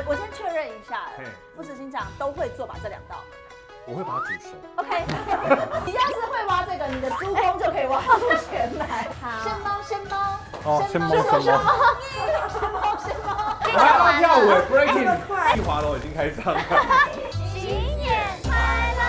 我先确认一下，副执行长都会做吧这2道？我会把它煮熟。OK， 你要是会挖这个，你的猪公就可以挖出全来。先猫。哦，先猫。我还要跳舞 ，breaking， 滑楼已经开张了。新年快乐！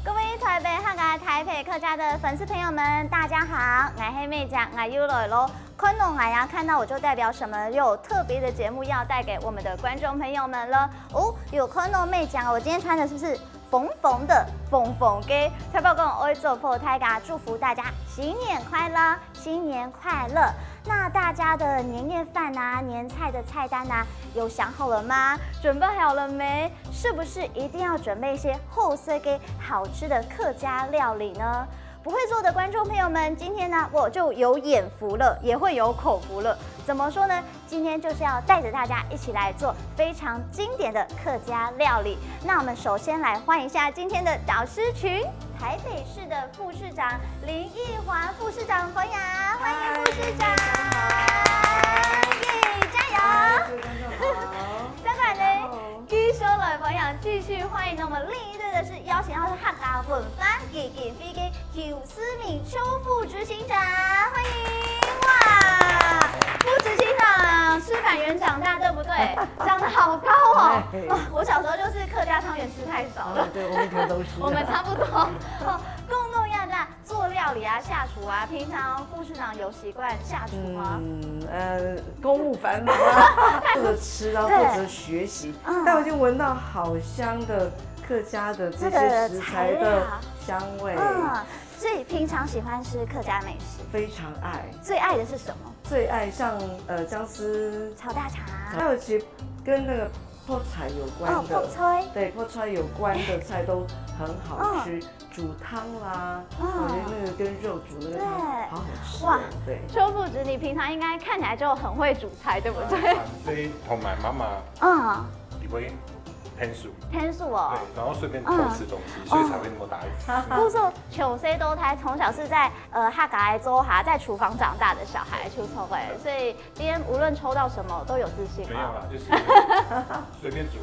各位台北、香港、台北客家的粉丝朋友们，大家好，我是妹酱，我又来喽。昆农哎呀，看到我就代表什么？又有特别的节目要带给我们的观众朋友们了哦。有昆农妹酱，我今天穿的是不是缝的缝给？特别跟我会做破胎嘎，祝福大家新年快乐，新年快乐。那大家的年夜饭啊、年菜的菜单啊，有想好了吗？准备好了没？是不是一定要准备一些后色给好吃的客家料理呢？不会做的观众朋友们，今天呢我就有眼福了，也会有口福了。怎么说呢？今天就是要带着大家一起来做非常经典的客家料理。那我们首先来欢迎一下今天的导师群，台北市的副市长林奕华副市长，欢迎副市长，耶，加油！再来呢，继续来欢迎，继续欢迎我们另一队的是邀请到的客家文化基金会的邱思敏邱副执行长，欢迎哇！副执行长师范园长大，对不对？长得好高哦！我小时候就是客家汤圆吃太少了。对，我们可能都是。我们差不多。公要在做料理啊、下厨啊，平常副市长有习惯下厨吗？公务繁忙啊，负责吃，然后负责学习。但我已经闻到好香的客家的这些食材的香味。所以平常喜欢吃客家美食，非常爱。最爱的是什么？最爱像姜丝炒大肠，还有其实跟那个泡菜有关的，对，泡菜有关的菜都很好吃。煮汤啦，我觉得那个跟肉煮那个汤好好吃。哇，对。邱副执，你平常应该看起来就很会煮菜，对不对？所以同埋妈妈，你会天数哦，对，然后顺便偷吃东西，所以才会那么大一次。不是邱 C 都胎从小是在哈嘎州哈在厨房长大的小孩，邱聪慧，所以今天无论抽到什么都有自信。没有啦，就是随便煮，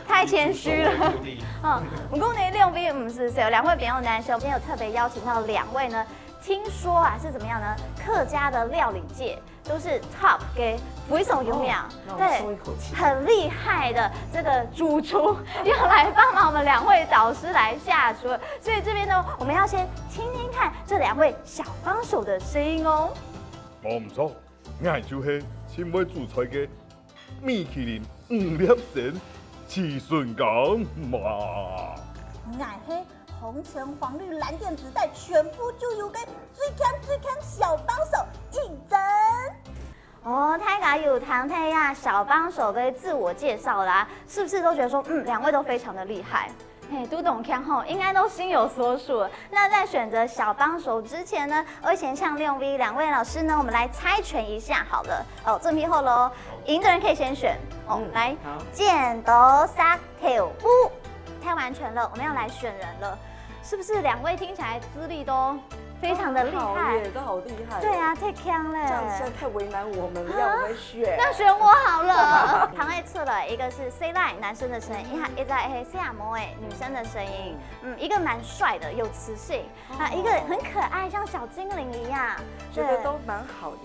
太谦虚了。我跟你6位50岁，2位朋友男生，今天有特别邀请到2位呢。听说啊是怎么样呢？客家的料理界都是 top 给福手有氧，对，很厉害的这个主厨要来帮忙我们2位导师来下厨，所以这边呢，我们要先听听看这2位小帮手的声音哦。我唔错，我就是先会煮菜嘅米其林5粒星齐顺港嘛。我是红橙黄绿蓝靛紫带，全部就由给最强小帮手应征。哦，太嘎有唐太亚小帮手的自我介绍啦，是不是都觉得说，2位都非常的厉害？嘿，都懂看后应该都心有所属。那在选择小帮手之前呢，我先向2位老师呢，我们来猜拳一下好了。哦，正批后喽，赢的人可以先选。哦，来，剪刀石头布，猜完拳了，我们要来选人了。是不是2位听起来资历都非常的厉害？都好厉害。对啊，太强了。这样实在太为难我们了，要我们选。那选我好了。堂内测了一个是 C line 男生的声音，一在 C R M 女生的声音。一个蛮帅的，有磁性。一个很可爱，像小精灵一样。觉得都蛮好的。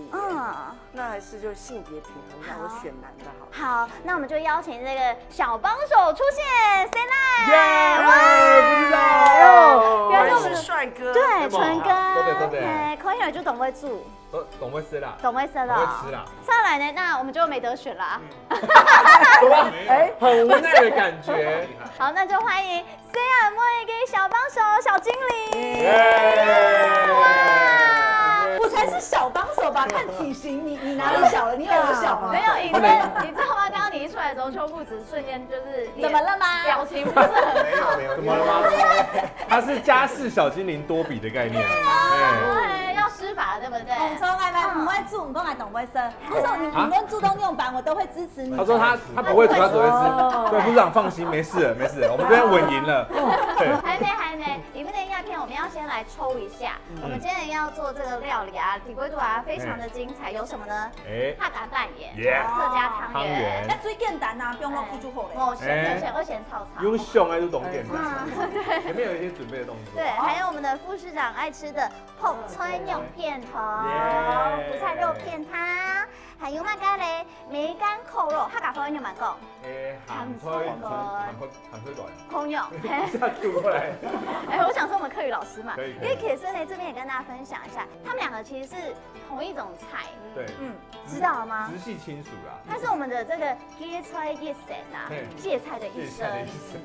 那还是就性别平衡，让我选男的好。好，那我们就邀请这个小帮手出现 ，C line。耶，不知道。原来是我们的帅哥。对，纯哥。对。可以就懂会煮。懂会吃啦，懂会吃了，会吃啦。上来呢，那我们就没得选了。很无奈的感觉。好，那就欢迎 CR 莫一给小帮手小精灵。我才是小帮手吧？看体型，你哪里小了？你有我小吗？没有，因为你知道吗？刚刚你一出来的时候，邱副执瞬间就是怎么了吗？表情不是很好。没有，怎么了吗？它是家事小精灵多比的概念。要施法了，对不对？从来不会煮，我来懂会生。他说你无论自动用版，我都会支持你。他说他不会煮，他只会吃。对，副市长放心，没事了，我们这边稳赢了。还没，你们的鸦片我们要先来来抽一下。我们今天要做这个料理啊，底龟肚啊，非常的精彩，有什么呢？客家扮演，客家汤圆。哎，最简单呐，不用弄煮就好了。我先炒。用熊还是懂点的，前面有一些准备的动作。对，还有我们的副市长爱吃的泡菜肉片头，福菜肉片汤，还有那个嘞梅干扣肉，客家方言有蛮讲。鹹吹短，空用。一下 Q 过来。哎，我想说我们课语老师嘛，可以因为铁生呢这边也跟大家分享一下，他们两个其实是同一种菜，对，知道了吗？直系亲属啦。它是我们的这个芥菜一生啊，芥菜的一生。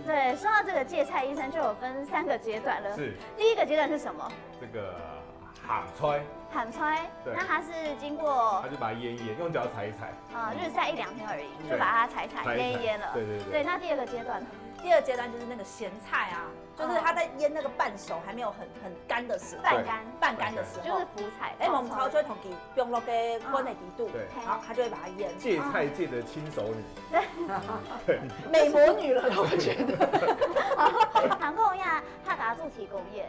对，说到这个芥菜一生，就有分3个阶段了。是。第一个阶段是什么？这个鹹吹。鹹吹，那它是经过，他就把它腌，用脚踩一踩，日晒1-2天而已，就把它踩腌了。对，那第二个阶段呢？第二阶段就是那个咸菜啊，就是它在腌那个半熟还没有很干的时候，半干的时候，就是福彩。哎，我们超就会同其用落给温的底度，然后它就会把它腌。芥菜界的亲手女，对，美魔女了，我觉得。韩国呀，他给它做提供宴。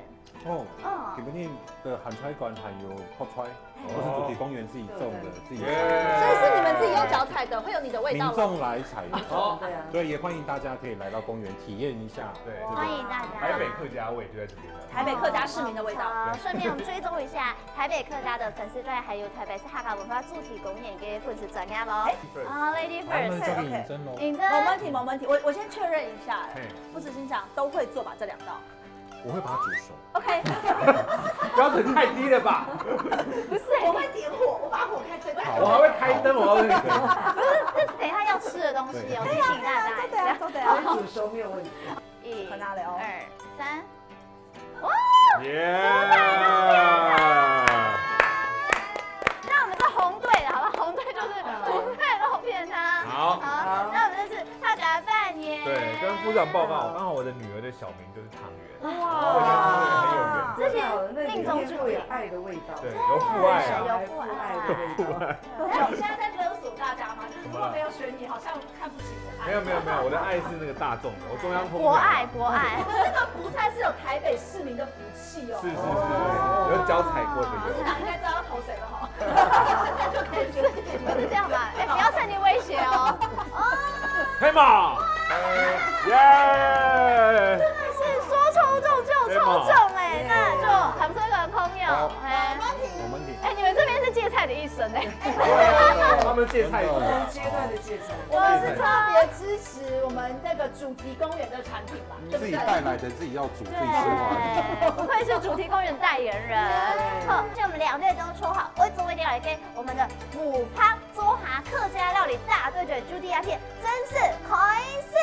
基本上的韩菜馆还有泡菜，都是主题公园自己种的，自己采。所以是你们自己用脚踩的，会有你的味道。民众来采的，所以也欢迎大家可以来到公园体验一下。对，欢迎大家。台北客家味就在这边了。台北客家市民的味道。顺便我们追踪一下台北客家的粉丝专页，还有台北市客家文化主题公园嘅粉丝专页咯。Lady First， 引针。没问题。我先确认一下，副执行长都会做吧这2道。我会把它煮熟。OK， 标准太低了吧？不是，我会点火，我把火开最大。我还会开灯，我告诉你。不是，这是等一下要吃的东西哦，提醒大家。对啊，煮熟没有问题。1、很大了哦。2、3，哇！那我们是红队的，好吧？红队就是福菜肉片汤。好，那我们这是客家扮演。对，跟副长报告，刚好我的女儿的小名就是汤圆。哇，这些命中注定，有爱的味道，对，有父爱，有父爱。那你现在在勒索大家吗？就是如果没有选你，好像看不起我。没有，我的爱是那个大众的，我中央空调。国爱。这个福菜是有台北市民的福气哦。是，有脚踩过的有。市长应该知道要投谁了哈。现在就可以决定了。是这样吧？哎，不要趁机威胁哦。黑马，耶！是说抽中就抽中哎，那就很这个空友，没问题。哎，你们这边是芥菜的一生哎，他们芥菜阶段的芥菜，我们是特别支持我们那个主题公园的产品嘛，自己带来的自己要煮自己吃完。不愧是主题公园代言人。好，现在我们2队都抽好，我作为第2队，我们的五趴桌哈客家料理大对决朱棣鸦片，真是开始。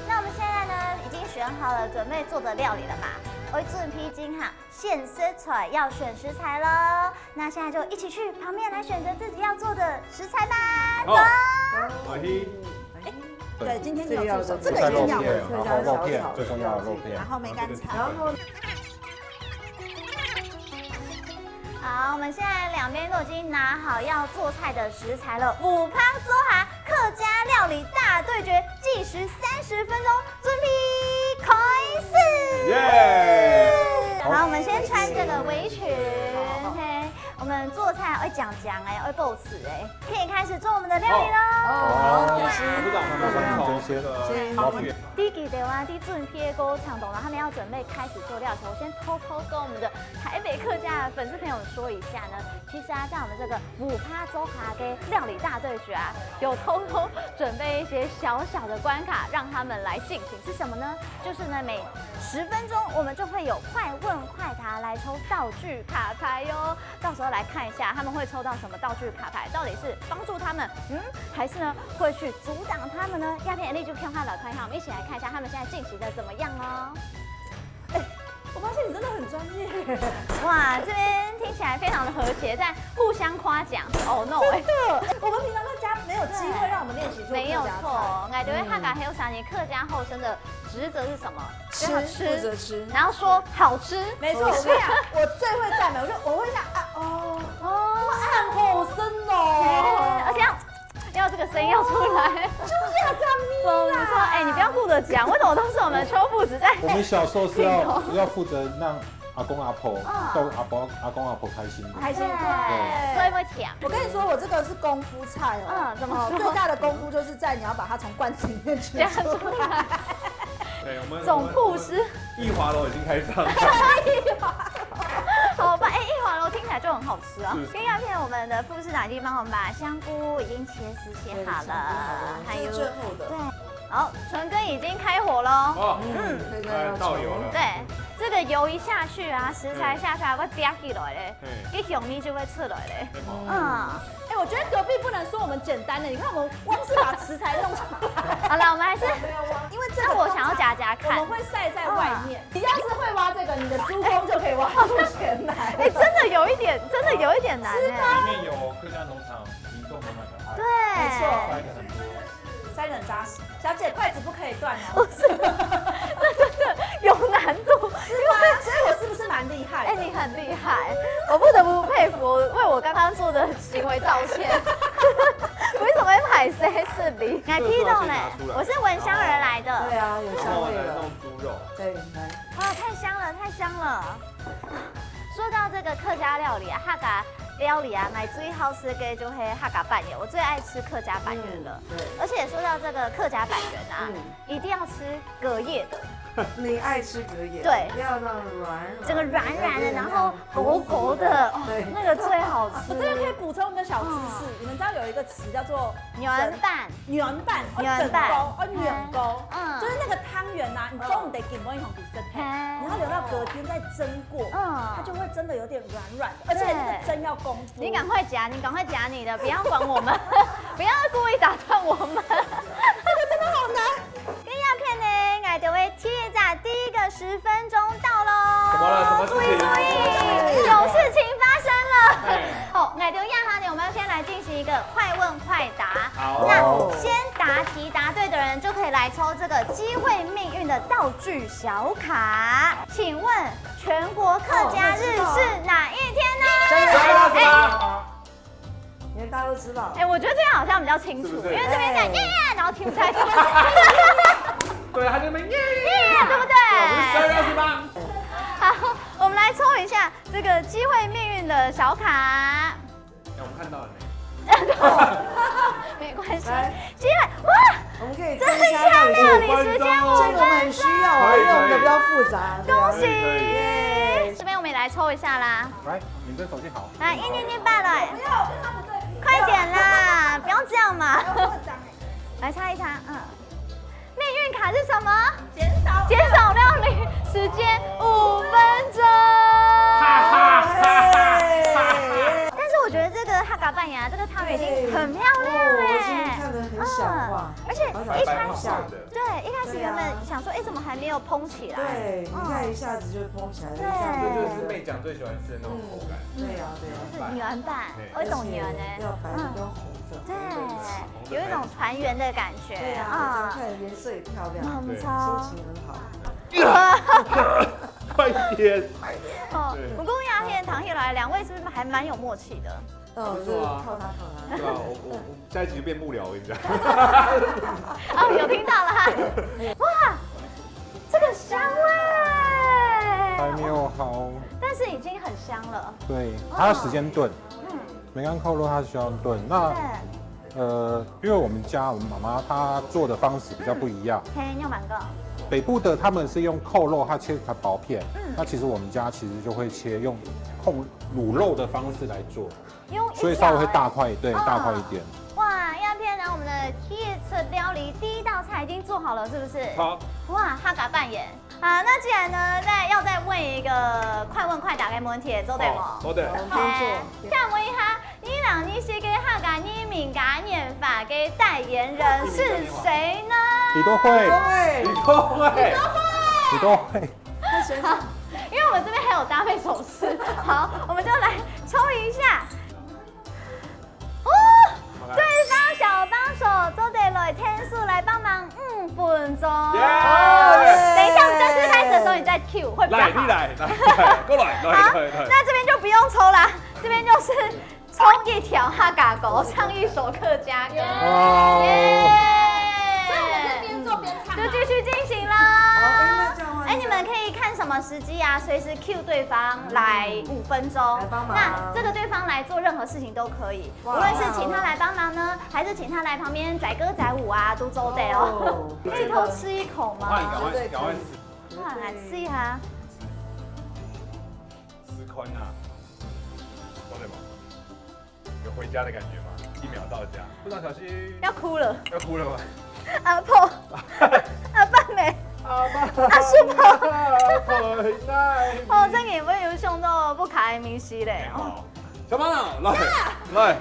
那我们现在呢，已经选好了准备做的料理了嘛？我准批金哈，现食材要选食材喽。那现在就一起去旁边来选择自己要做的食材吧。走。对，今天有助手，这个一定要。然后肉片最重要的肉片，然后梅干菜，然后。好，我们现在2边都已经拿好要做菜的食材了。五趴桌哈客家料理大对决，计时30分钟，准备开始。耶！好，我们先穿这个围裙。OK， 我们做菜会讲哎，会够词哎，可以开始做我们的料理喽。好，部长，先。第一个话，第准备锅长懂了，他们要准备开始做料的时候，我先偷偷跟我们的台北客家的粉丝朋友说一下呢。其实啊，在我们这个五趴周哈跟料理大对决啊，有偷偷准备一些小小的关卡，让他们来进行。是什么呢？就是呢，每10分钟我们就会有快问快答来抽道具卡牌哟。到时候来看一下他们会抽到什么道具卡牌，到底是帮助他们，还是呢会去阻挡他们呢？鸦片力就看看老看一下，我们一起来看一下他们现在进行的怎么样哦。我发现你真的很专业。哇，这边听起来非常的和谐，在互相夸奖。Oh no！ 真的，我们平常在家没有机会让我们练习做客家菜。没有错，我觉得客家还有3年客家后生的职责是什么？负责吃，然后说好吃。没错，我跟你讲，我最会赞美，我会想啊，哇，好深哦，而且要这个声音要出来，就是要这样咪我们说，哎，你不要顾着讲，为什么都是我们邱父子在？我们小时候是要负责让阿公阿婆逗阿公阿婆开心的。开心对，所以会甜。我跟你说，我这个是功夫菜哦。怎么说？最大的功夫就是在你要把它从罐子里面取出来。对，我们总护师益华楼已经开张了。好吧，哎，益华楼听起来就很好吃啊。是跟药片，我们的副市长已经帮我们把香菇已经切丝切好了，还有最后的。对，好，纯根已经开火喽。哦，这个要倒油了。对，这个油一下去啊，食材下去还会飙起来嘞，一熊咪就会出来嘞。哎，我觉得隔壁不能说我们简单的，你看我们光是把食材弄出来。好了，我们还是因为这个我想要夹夹看。我们会晒在外面。你要是会挖这个，你的猪公就可以挖出钱来。哎，真的有一点难哎。里面有客家农场民众的那个爱，对，没错，塞的很多。塞得很扎实。小姐，筷子不可以断哦。不是，这真的有难度，是吗？所以我是不是蛮厉害？哎，你很厉害，我不得不佩服，为我刚刚做的行为道歉。为什么会排 C 是零？来 P 动呢？我是闻香而来的。对啊，有香味了。弄猪肉。对，来。哇，太香了，太香了！说到这个客家料理啊，客家料理啊，买最好吃的就是客家板圆，我最爱吃客家板圆了。对。而且说到这个客家板圆啊，一定要吃隔夜的。你爱吃隔夜，对，要那种软，这个软软的，然后薄薄的，对，那个最好吃。我这边可以补充一个小知识，你们知道有一个词叫做圆拌，圆拌，圆拌，圆沟，就是那个汤圆呐，你中午得给某一种比生态，你要留到隔天再蒸过，它就会真的有点软软的，而且那个蒸要功夫。你赶快夹，你赶快夹你的，不要管我们，不要故意打断我们。这个真的好难。跟鸦片呢，我就会贴在第一个10分钟到喽。怎么了？什么事情？注意，有事情发生了。好，我就要哈呢，我们先来进行一个快问快答。好。那先答题答对的人就可以来抽这个机会命运的道具小卡。请问全国客家日是哪一天呢？因为大家都知道。哎，我觉得这样好像比较清楚，因为这边讲耶，然后听不太清。对，他这边耶，对不对？我们12月28。好，我们来抽一下这个机会命运的小卡。哎，我们看到了没？没关系，来，机会哇！我们可以增增加加料料理理时间5这个我们很需要啊，因为我们的比较复杂。恭喜！耶这边我们也来抽一下啦。来，你的手机好。来，188了，快点啦，不要这样嘛。来擦一擦，命运卡是什么？减少料理时间5分钟。但是我觉得这个哈嘎扮演啊，这个汤圆已经很漂亮我今天看得很想画，而且一开始对，一开始原本想说，哎，怎么还没有蓬起来？对，你看一下子就蓬起来了，这样这就是妹讲最喜欢吃的那种口感。对呀，对呀，圆拌，有一种圆呢，要白的跟红色，对，有一种团圆的感觉，对呀，看颜色也漂亮，很心超。情很好。快点！哦，不过鸦片糖起来，两位是不是还蛮有默契的？就是靠它。对啊，我下一集就变幕僚，我跟你讲。哦，有听到了哈！哇，这个香味还没有好。但是已经很香了。对，它要时间炖。梅干扣肉它需要炖。那因为我们妈妈她做的方式比较不一样。嘿，你有买个？北部的他们是用扣肉，它切成薄片。那其实我们家其实就会切用卤肉的方式来做，所以稍微会大块，对，大块一点。哇，鸦片呢？我们的铁测料理第一道菜已经做好了，是不是？好。哇，哈嘎扮演。好，那既然呢，再问一个快问快答的问题，做对吗？好的。想问一下，你是个哈嘎移民家念法的代言人是谁呢？李多惠。好，因为我们这边还有搭配手势，好，我们就来抽一下。哦，对方小帮手周得来天数来帮忙5分钟。等一下，我们正式开始的时候你再 Q 会比较好。来，过来。好，那这边就不用抽啦，这边就是冲一条哈嘎狗，唱一首客家歌。哦，所以我们是边做边唱嘛，就继续进行喽。那这样的话你们可以看什么时机啊？随时 cue 对方来5分钟来帮忙那这个对方来做任何事情都可以，无论是请他来帮忙呢，还是请他来旁边载歌载舞啊，都周得哦。可以偷吃一口吗？赶快哇，来吃一下。吃宽啊，懂了吗？有回家的感觉吗？1秒到家，路上小心。要哭了，要哭了吗？阿婆，阿爸没，阿叔婆，哦，真嘅我有上到不卡的明星咧。小胖啊，来，怎么来？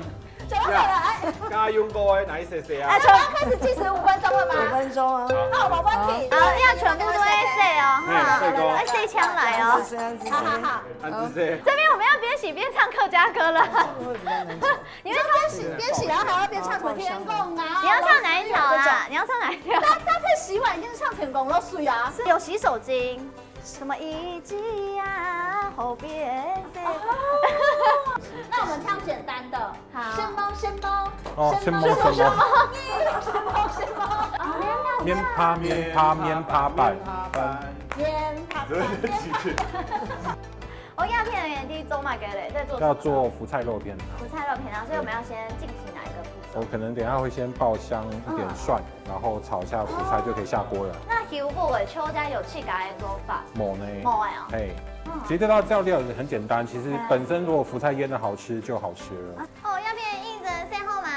加用过的哪一些些啊？全部开始计时5分钟了吗5分钟啊。好，宝宝题。好，要全部都会 say 哦，哈，say 枪来哦。好。安之些。这边我们要边洗边唱客家歌了。你会唱边洗，然后还要边唱《天公》啊。你要唱哪一条啦？你要唱哪一条？搭配洗碗一定是唱《天公》咯，水啊。是有洗手巾，什么一季呀，后边的。那我们唱简单的，好先猫先猫，哦，先摸。面趴板，我鸦片的原地走嘛给嘞，在做要做福菜肉片。福菜肉片啊，所以我们要先进行哪一个步骤？我可能等一下会先爆香一点蒜，然后炒一下福菜就可以下锅了。那油布的秋家有气改的做法，某呢？某哎哦。哎，其实这道料理很简单，其实本身如果福菜腌的好吃就好吃了。哦，鸦片印着赛后嘛，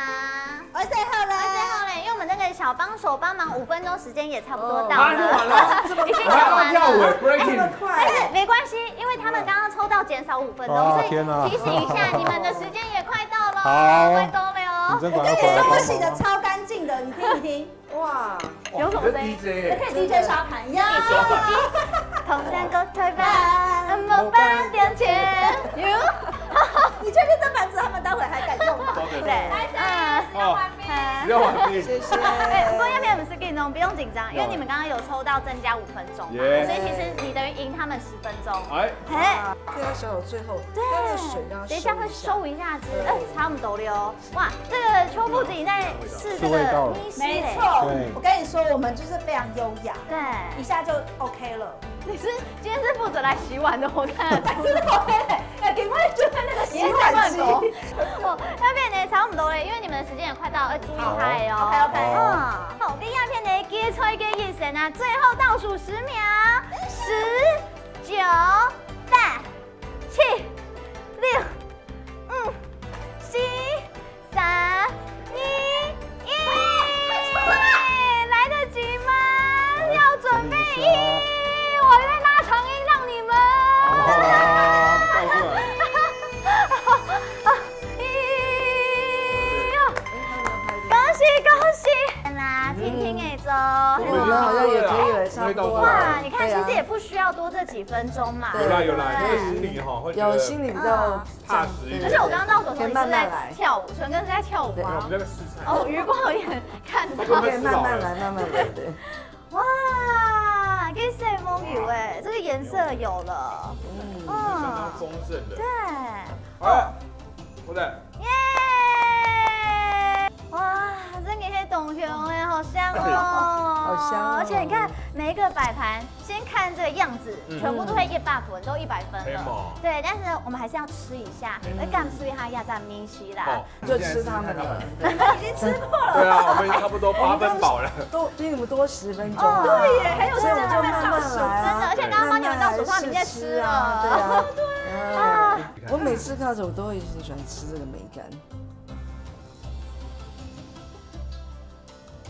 我赛后了，赛后嘞，因为我们那个小帮手帮忙5分钟时间也差不多到完了，已经讲完跳舞了。 breaking。但是没关系，因为他们刚刚抽到减少5分钟，所以提醒一下，你们的时间也快到了，好快到了哦。你真管跟你要回来帮说我洗的忙。超干净的，你听一听，哇，有什么声音？也可以 DJ 沙盘呀。同三个推板，莫半点钱。你确定这板子他们待会还敢用吗？对，要完毕。谢谢。不过要不要我们是给你不用紧张，因为你们刚刚有抽到增加5分钟嘛，所以其实你等于赢他们10分钟。哎，这个小最后，对，那个水要等一下会收一下汁，差不多了哦。哇，这个邱父子你在试这个咪西没嘞，错对，我跟你说，我们就是非常优雅，对，一下就 OK 了。你是今天是负责来洗碗的，我看得出真的 OK 嘞，另外就在那个洗碗机。哦，鸦片呢差不多嘞，因为你们的时间也快到，要注意开哦。OK，好，跟鸦片呢接吹跟意神啊，最后倒数10秒，10、9、8、7、6、5、4、3、2、1，来得及吗？要准备我在拉长音让你们。恭喜啦！听听哎，周，我们好像也可以了，差不多。哇，你看，其实也不需要多这几分钟嘛。有啦，这个心里哈会有心里比较踏实一点。而且我刚刚到手时候你是在跳舞，纯哥是在跳舞我吗们？这个试菜。哦，余光有点看到。可以慢慢来，慢慢来，对。哇，可以晒风油哎，这个颜色有了。相当丰盛的。对。好，我的。耶！哇，这个黑董熊哎，好香哦，好香哦而且你看每一个摆盘，先看这个样子，全部都会100分，都100分了。对，但是我们还是要吃一下，会干脆它压在米西啦。就吃他们了，已经吃过了。对啊，我们差不多8分饱了。都比你们多10分钟。对耶，还有所以我们就慢慢来真的，而且刚刚帮你们倒数话，你在吃啊，对了。啊。我每次看着我都会很喜欢吃这个梅干。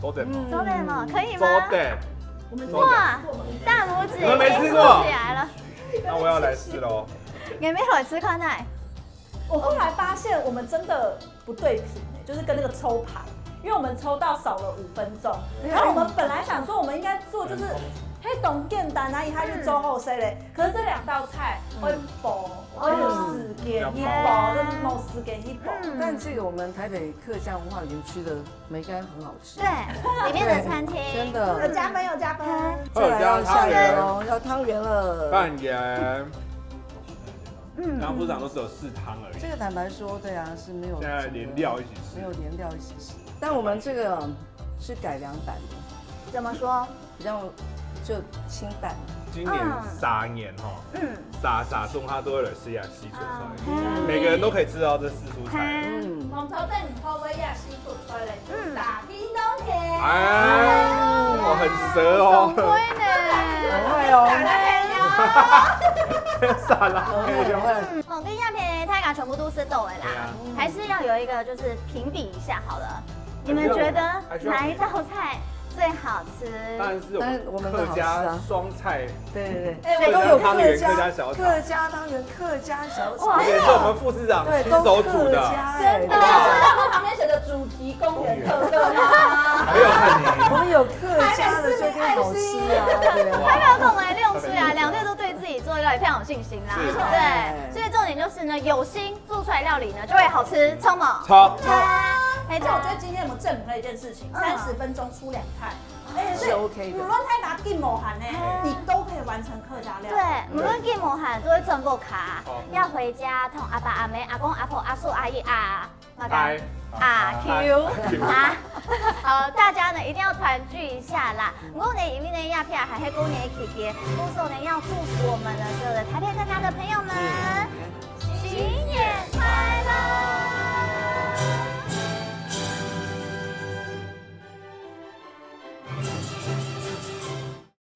都得吗？周点吗？可以吗？都得。哇，大拇指你们没吃过起来了，那我要来试喽。你没有吃看奶？我后来发现我们真的不对频，就是跟那个抽牌，因为我们抽到少了5分钟，然后我们本来想说我们应该做就是黑董简单啊，一下就周后生嘞，可是这2道菜会薄，会有4件一薄，就是某4件一薄。但这个我们台北客家文化里面吃的梅干很好吃。对，里面的餐厅真的。有加分，有加分。再来要下圆哦，要汤圆了。拌盐。刚刚副市长都只有试汤而已，这个坦白说，对啊，是没有现在连料一起吃，没有连料一起吃。但我们这个是改良版的，怎么说？比较就清淡。今年沙年哈，沙中它都有点西亚西出来，每个人都可以吃到这四蔬菜。红头蛋泡威亚西土出来的，打叮咚甜。哎，我很蛇哦，会呢，不会哦，傻了，不会。我跟亚片泰嘎全部都是豆的啦，还是要有一个就是评比一下好了。你们觉得哪一道菜最好吃？当然是我们客家双菜，对，都有汤圆、客家小炒、客家汤圆、客家小炒，而且是我们副市长亲手煮的，真的。他们旁边写的主题公园特色吗？没有看你，我们有客家的就更好吃啊，对啊。代表同来亮出呀，两队都对自己做料理非常有信心啦，对，所以重点就是呢，有心做出来料理呢就会好吃，超猛，超。而且我觉得今天我们证明了一件事情，30分钟出2菜，是 OK 的。无论太拿地某行呢，你都可以完成客家料理。对，无论给某行都会赚够卡，要回家同阿爸阿妹、阿公阿婆、阿叔阿姨啊，那个啊 Q 啊，好，大家呢一定要团聚一下啦。过年因为呢亚片还会过年期间，公司呢要祝福我们的所有的台北客家的朋友们新年